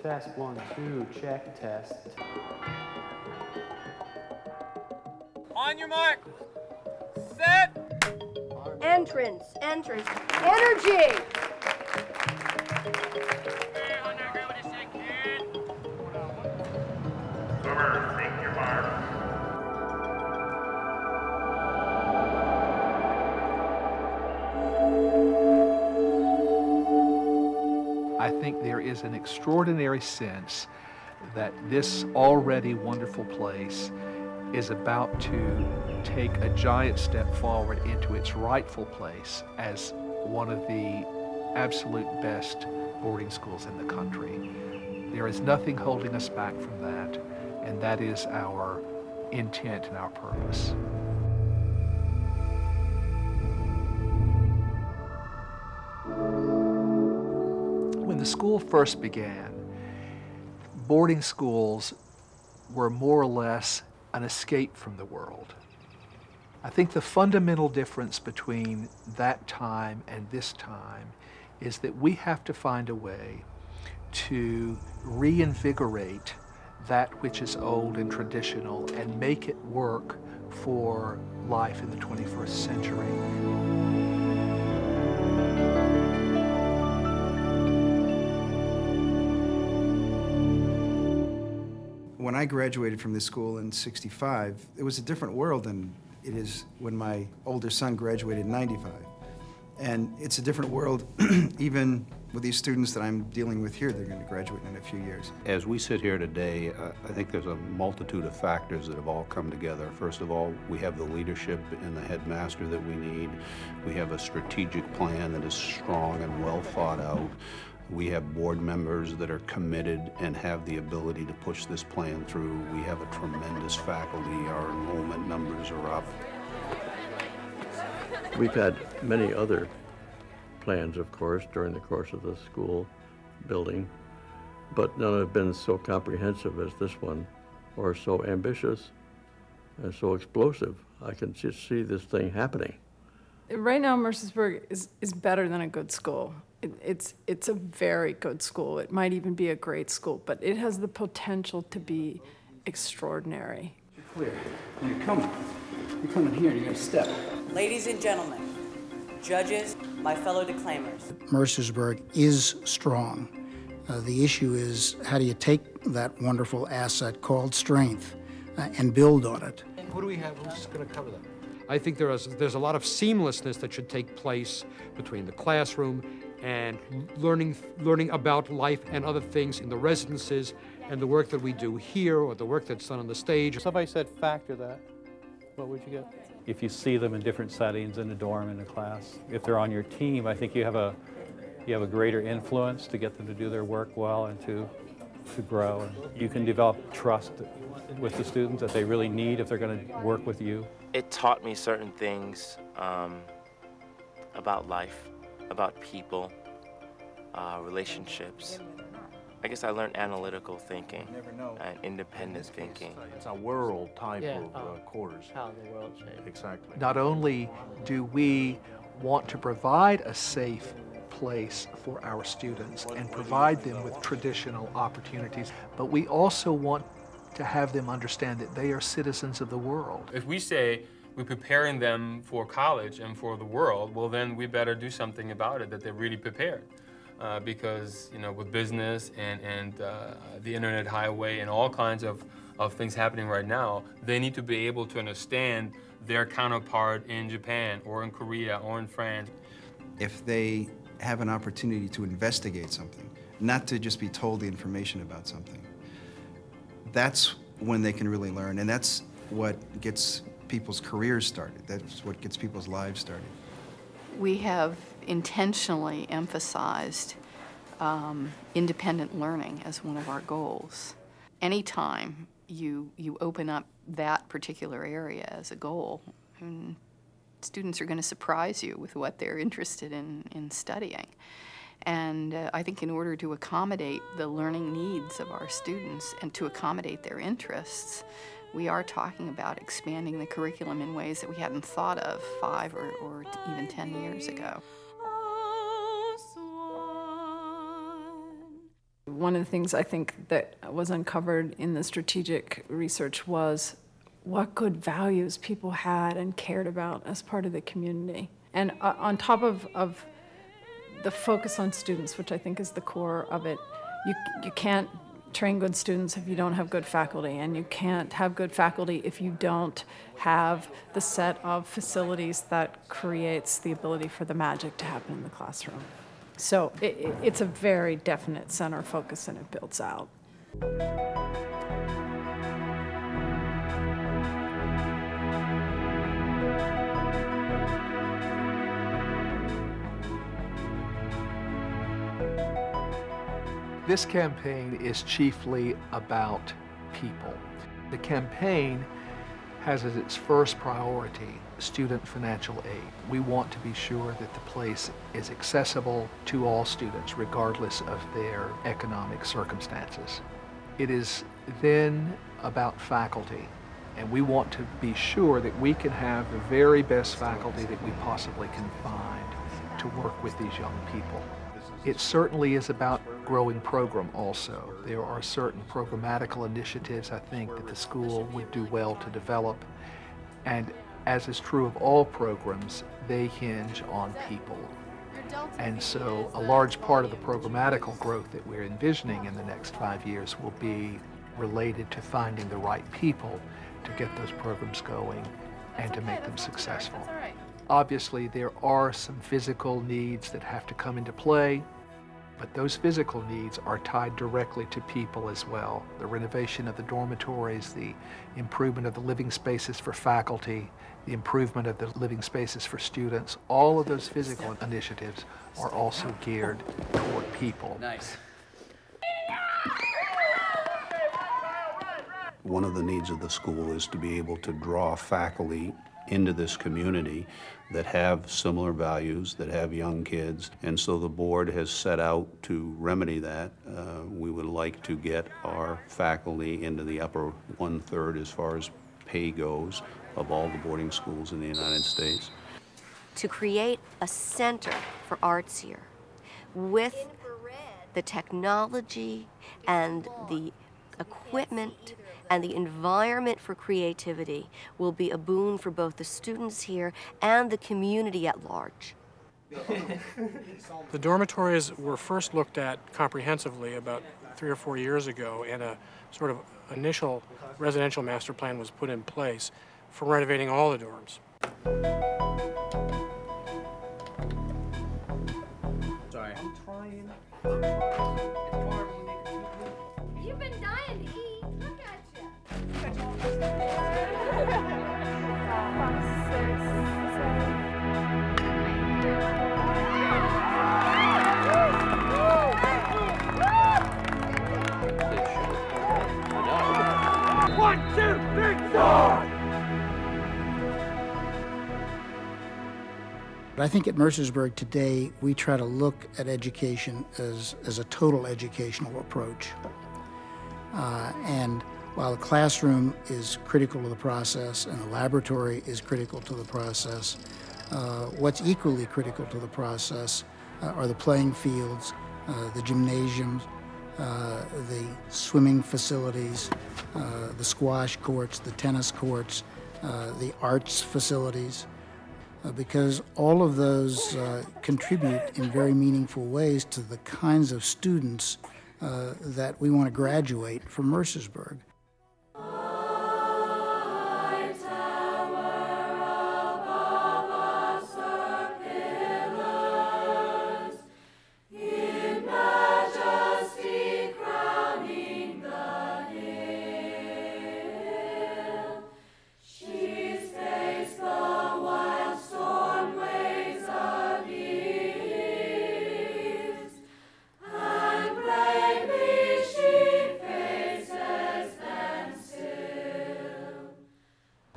Test 1, 2, check, test. On your mark, set. Entrance, entrance, energy! I think there is an extraordinary sense that this already wonderful place is about to take a giant step forward into its rightful place as one of the absolute best boarding schools in the country. There is nothing holding us back from that, and that is our intent and our purpose. When the school first began, boarding schools were more or less an escape from the world. I think the fundamental difference between that time and this time is that we have to find a way to reinvigorate that which is old and traditional and make it work for life in the 21st century. When I graduated from this school in '65, it was a different world than it is when my older son graduated in '95. And it's a different world even with these students that I'm dealing with here. They're going to graduate in a few years. As we sit here today, I think there's a multitude of factors that have all come together. First of all, we have the leadership and the headmaster that we need. We have a strategic plan that is strong and well thought out. We have board members that are committed and have the ability to push this plan through. We have a tremendous faculty. Our enrollment numbers are up. We've had many other plans, of course, during the course of the school building, but none have been so comprehensive as this one, or so ambitious and so explosive. I can just see this thing happening. Right now, Mercersburg is better than a good school. It's a very good school. It might even be a great school, but it has the potential to be extraordinary. You're clear. You're coming here and you're going to step. Ladies and gentlemen, judges, my fellow declaimers. Mercersburg is strong. The issue is, how do you take that wonderful asset called strength and build on it? Who do we have who's going to cover that? I think there's a lot of seamlessness that should take place between the classroom and learning about life and other things in the residences and the work that we do here or the work that's done on the stage. If somebody said factor that, what would you get? If you see them in different settings, in a dorm, in a class, if they're on your team, I think you have a greater influence to get them to do their work well and to grow. And you can develop trust with the students that they really need if they're going to work with you. It taught me certain things about life, about people, relationships. I guess I learned analytical thinking and independent thinking. It's a world type of quarters. How the world changed. Exactly. Not only do we want to provide a safe place for our students and provide them with traditional opportunities, but we also want to have them understand that they are citizens of the world. If we say we're preparing them for college and for the world, well then we better do something about it, that they're really prepared. Because, you know, with business and the internet highway and all kinds of things happening right now, they need to be able to understand their counterpart in Japan or in Korea or in France. If they have an opportunity to investigate something, not to just be told the information about something, that's when they can really learn, and that's what gets people's careers started. That's what gets people's lives started. We have intentionally emphasized independent learning as one of our goals. Anytime you open up that particular area as a goal, students are going to surprise you with what they're interested in studying. And I think in order to accommodate the learning needs of our students and to accommodate their interests, we are talking about expanding the curriculum in ways that we hadn't thought of 5 or even 10 years ago. one of the things I think that was uncovered in the strategic research was what good values people had and cared about as part of the community. And on top of the focus on students, which I think is the core of it, you can't train good students if you don't have good faculty, and you can't have good faculty if you don't have the set of facilities that creates the ability for the magic to happen in the classroom. So it's a very definite center of focus, and it builds out. This campaign is chiefly about people. The campaign has as its first priority student financial aid. We want to be sure that the place is accessible to all students, regardless of their economic circumstances. It is then about faculty, and we want to be sure that we can have the very best faculty that we possibly can find to work with these young people. It certainly is about growing program also. There are certain programmatical initiatives I think that the school would do well to develop, and as is true of all programs, they hinge on people. And so a large part of the programmatical growth that we're envisioning in the next 5 years will be related to finding the right people to get those programs going and to make them successful. Obviously, there are some physical needs that have to come into play, but those physical needs are tied directly to people as well. The renovation of the dormitories, the improvement of the living spaces for faculty, the improvement of the living spaces for students, all of those physical initiatives are also geared toward people. Nice. One of the needs of the school is to be able to draw faculty into this community that have similar values, that have young kids, and so the board has set out to remedy that. We would like to get our faculty into the upper 1/3 as far as pay goes of all the boarding schools in the United States. To create a center for arts here with the technology and the equipment and the environment for creativity will be a boon for both the students here and the community at large. The dormitories were first looked at comprehensively about 3 or 4 years ago, and a sort of initial residential master plan was put in place for renovating all the dorms. Sorry. I'm trying. You've been dying to eat. Look at you. 5, 6, 7. 1, 2, 3, 4. I think at Mercersburg today, we try to look at education as a total educational approach. And while the classroom is critical to the process and the laboratory is critical to the process, what's equally critical to the process are the playing fields, the gymnasiums, the swimming facilities, the squash courts, the tennis courts, the arts facilities, because all of those contribute in very meaningful ways to the kinds of students that we want to graduate from Mercersburg.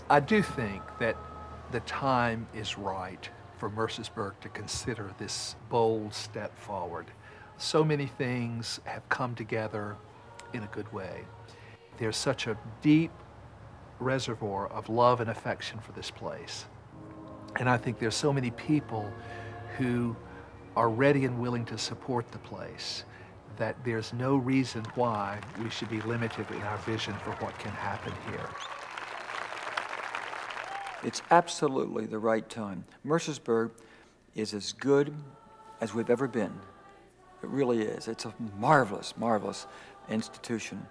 I do think that the time is right for Mercersburg to consider this bold step forward. So many things have come together in a good way. There's such a deep reservoir of love and affection for this place. And I think there's so many people who are ready and willing to support the place that there's no reason why we should be limited in our vision for what can happen here. It's absolutely the right time. Mercersburg is as good as we've ever been. It really is. It's a marvelous, marvelous institution.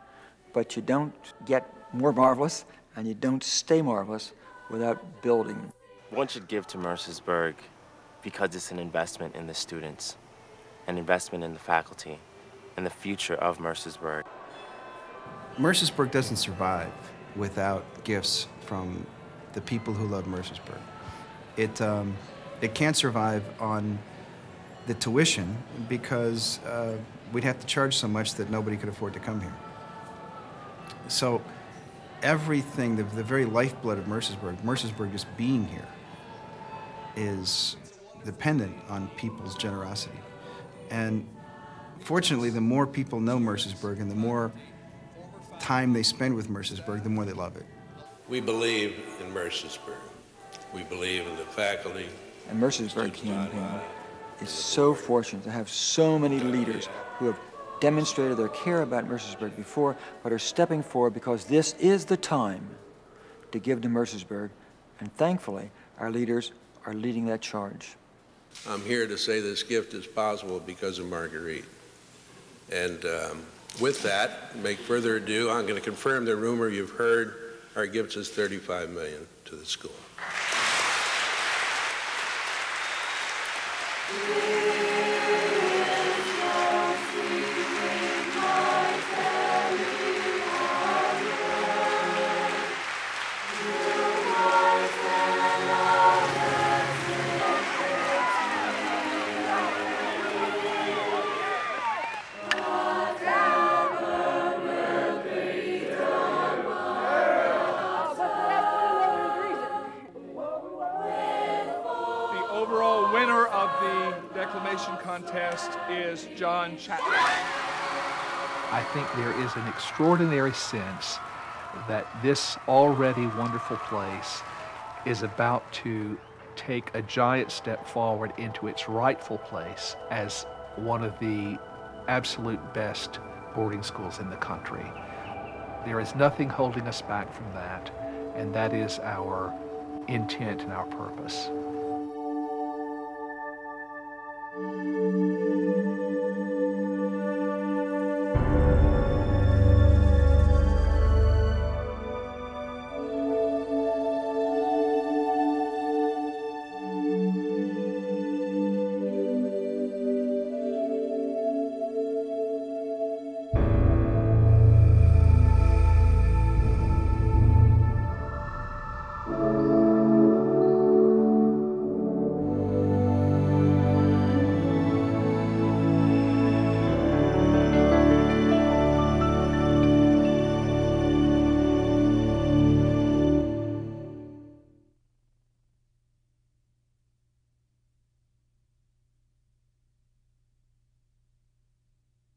But you don't get more marvelous and you don't stay marvelous without building. One should give to Mercersburg because it's an investment in the students, an investment in the faculty, and the future of Mercersburg. Mercersburg doesn't survive without gifts from the people who love Mercersburg. It can't survive on the tuition because we'd have to charge so much that nobody could afford to come here. So everything, the very lifeblood of Mercersburg just being here, is dependent on people's generosity. And fortunately, the more people know Mercersburg and the more time they spend with Mercersburg, the more they love it. We believe in Mercersburg. We believe in the faculty. And Mercersburg campaign is so fortunate to have so many leaders who have demonstrated their care about Mercersburg before, but are stepping forward because this is the time to give to Mercersburg. And thankfully, our leaders are leading that charge. I'm here to say this gift is possible because of Marguerite. And with that, make further ado, I'm going to confirm the rumor you've heard. Our gift is $35 million to the school. Contest is John Chapman. I think there is an extraordinary sense that this already wonderful place is about to take a giant step forward into its rightful place as one of the absolute best boarding schools in the country. There is nothing holding us back from that, and that is our intent and our purpose.